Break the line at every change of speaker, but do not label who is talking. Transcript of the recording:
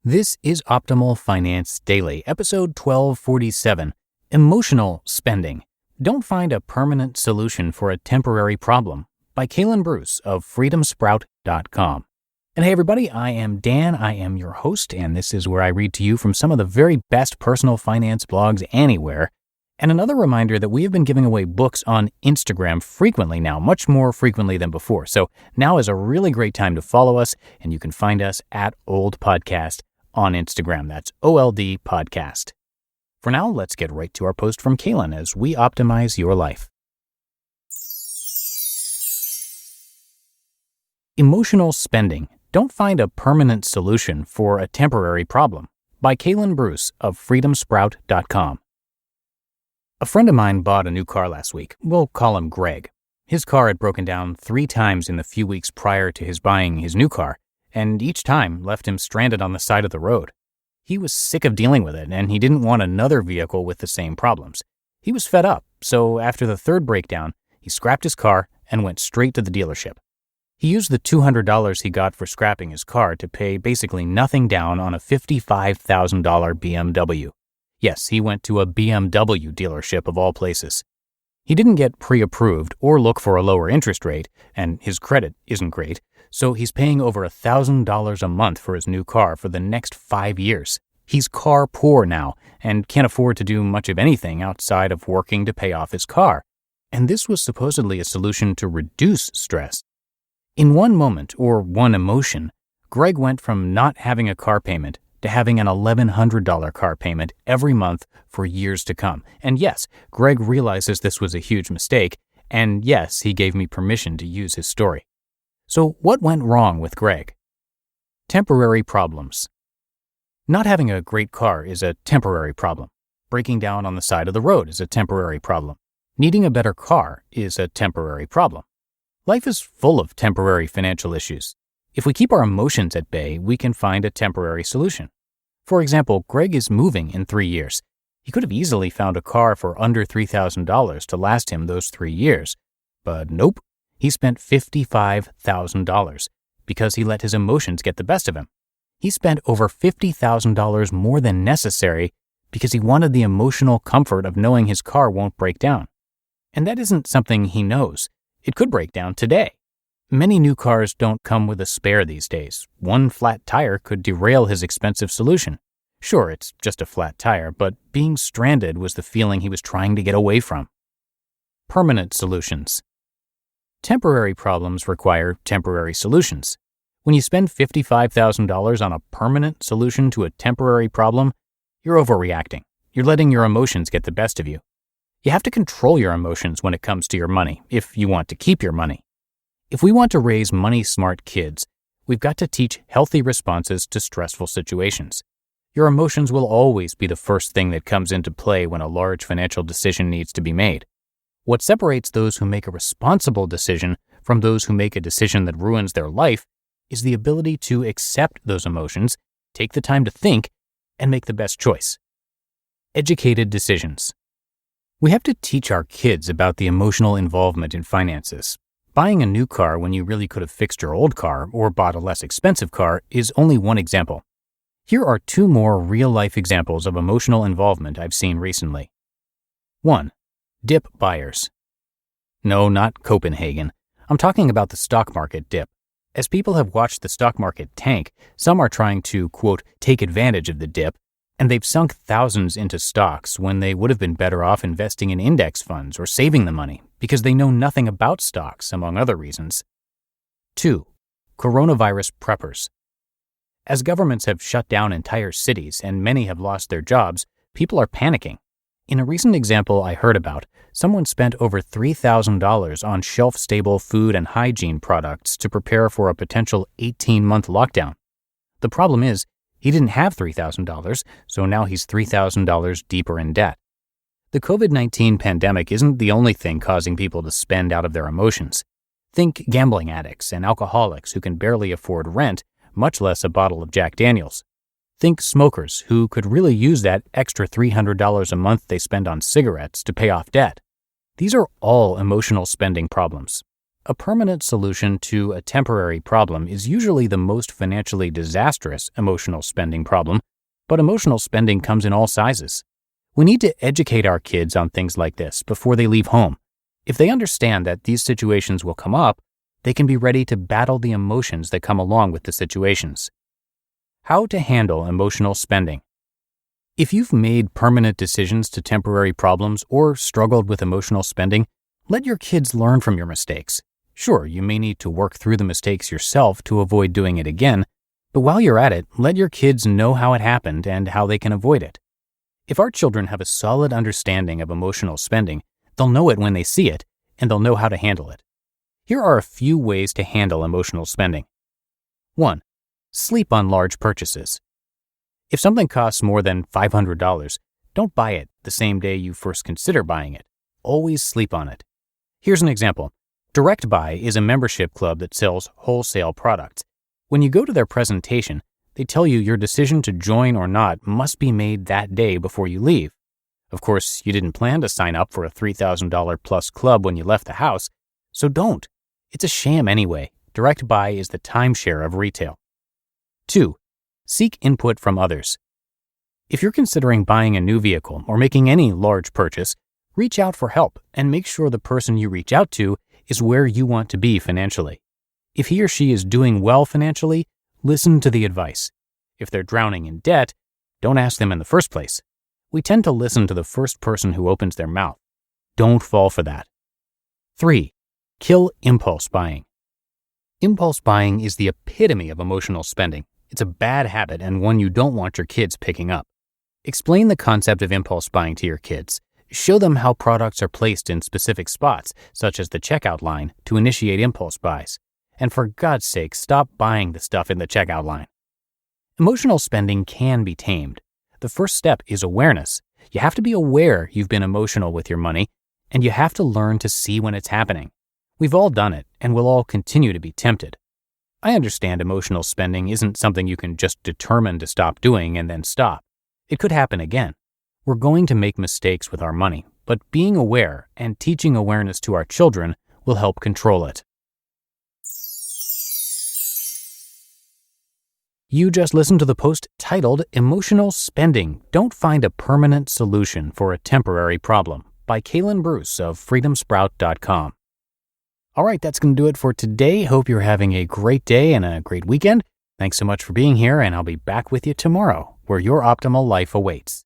This is Optimal Finance Daily, episode 1247, Emotional Spending. Don't Find a Permanent Solution for a Temporary Problem, by Kalen Bruce of freedomsprout.com. And hey everybody, I am Dan, I am your host, and this is where I read to you from some of the very best personal finance blogs anywhere. And another reminder that we have been giving away books on Instagram frequently now, much more frequently than before. So now is a really great time to follow us, and you can find us at Old Podcast on Instagram. That's OLD Podcast. For now, let's get right to our post from Kalen as we optimize your life. Emotional Spending. Don't Find a Permanent Solution for a Temporary Problem, by Kalen Bruce of freedomsprout.com. A friend of mine bought a new car last week. We'll call him Greg. His car had broken down 3 times in the few weeks prior to his buying his new car, and each time left him stranded on the side of the road. He was sick of dealing with it, and he didn't want another vehicle with the same problems. He was fed up, so after the 3rd breakdown, he scrapped his car and went straight to the dealership. He used the $200 he got for scrapping his car to pay basically nothing down on a $55,000 BMW. Yes, he went to a BMW dealership of all places. He didn't get pre-approved or look for a lower interest rate, and his credit isn't great, so he's paying over $1,000 a month for his new car for the next 5 years. He's car poor now and can't afford to do much of anything outside of working to pay off his car. And this was supposedly a solution to reduce stress. In one moment, or one emotion, Greg went from not having a car payment to having an $1,100 car payment every month for years to come. And yes, Greg realizes this was a huge mistake, and yes, he gave me permission to use his story. So what went wrong with Greg? Temporary problems. Not having a great car is a temporary problem. Breaking down on the side of the road is a temporary problem. Needing a better car is a temporary problem. Life is full of temporary financial issues. If we keep our emotions at bay, we can find a temporary solution. For example, Greg is moving in 3 years. He could have easily found a car for under $3,000 to last him those 3 years. But nope, he spent $55,000 because he let his emotions get the best of him. He spent over $50,000 more than necessary because he wanted the emotional comfort of knowing his car won't break down. And that isn't something he knows. It could break down today. Many new cars don't come with a spare these days. One flat tire could derail his expensive solution. Sure, it's just a flat tire, but being stranded was the feeling he was trying to get away from. Permanent solutions. Temporary problems require temporary solutions. When you spend $55,000 on a permanent solution to a temporary problem, you're overreacting. You're letting your emotions get the best of you. You have to control your emotions when it comes to your money, if you want to keep your money. If we want to raise money-smart kids, we've got to teach healthy responses to stressful situations. Your emotions will always be the first thing that comes into play when a large financial decision needs to be made. What separates those who make a responsible decision from those who make a decision that ruins their life is the ability to accept those emotions, take the time to think, and make the best choice. Educated decisions. We have to teach our kids about the emotional involvement in finances. Buying a new car when you really could have fixed your old car or bought a less expensive car is only one example. Here are 2 more real-life examples of emotional involvement I've seen recently. 1. Dip buyers. No, not Copenhagen. I'm talking about the stock market dip. As people have watched the stock market tank, some are trying to, quote, take advantage of the dip, and they've sunk thousands into stocks when they would have been better off investing in index funds or saving the money because they know nothing about stocks, among other reasons. 2. Coronavirus preppers. As governments have shut down entire cities and many have lost their jobs, people are panicking. In a recent example I heard about, someone spent over $3,000 on shelf-stable food and hygiene products to prepare for a potential 18-month lockdown. The problem is, he didn't have $3,000, so now he's $3,000 deeper in debt. The COVID-19 pandemic isn't the only thing causing people to spend out of their emotions. Think gambling addicts and alcoholics who can barely afford rent, much less a bottle of Jack Daniels. Think smokers who could really use that extra $300 a month they spend on cigarettes to pay off debt. These are all emotional spending problems. A permanent solution to a temporary problem is usually the most financially disastrous emotional spending problem, but emotional spending comes in all sizes. We need to educate our kids on things like this before they leave home. If they understand that these situations will come up, they can be ready to battle the emotions that come along with the situations. How to handle emotional spending. If you've made permanent decisions to temporary problems or struggled with emotional spending, let your kids learn from your mistakes. Sure, you may need to work through the mistakes yourself to avoid doing it again, but while you're at it, let your kids know how it happened and how they can avoid it. If our children have a solid understanding of emotional spending, they'll know it when they see it, and they'll know how to handle it. Here are a few ways to handle emotional spending. 1. Sleep on large purchases. If something costs more than $500, don't buy it the same day you first consider buying it. Always sleep on it. Here's an example. Direct Buy is a membership club that sells wholesale products. When you go to their presentation, they tell you your decision to join or not must be made that day before you leave. Of course, you didn't plan to sign up for a $3,000 plus club when you left the house, so don't. It's a sham anyway. Direct Buy is the timeshare of retail. 2. Seek input from others. If you're considering buying a new vehicle or making any large purchase, reach out for help and make sure the person you reach out to is where you want to be financially. If he or she is doing well financially, listen to the advice. If they're drowning in debt, don't ask them in the first place. We tend to listen to the first person who opens their mouth. Don't fall for that. 3. Kill impulse buying. Impulse buying is the epitome of emotional spending. It's a bad habit and one you don't want your kids picking up. Explain the concept of impulse buying to your kids. Show them how products are placed in specific spots, such as the checkout line, to initiate impulse buys. And for God's sake, stop buying the stuff in the checkout line. Emotional spending can be tamed. The first step is awareness. You have to be aware you've been emotional with your money, and you have to learn to see when it's happening. We've all done it, and we'll all continue to be tempted. I understand emotional spending isn't something you can just determine to stop doing and then stop. It could happen again. We're going to make mistakes with our money, but being aware and teaching awareness to our children will help control it. You just listened to the post titled Emotional Spending. Don't Find a Permanent Solution for a Temporary Problem by Kalen Bruce of freedomsprout.com. All right, that's going to do it for today. Hope you're having a great day and a great weekend. Thanks so much for being here, and I'll be back with you tomorrow, where your optimal life awaits.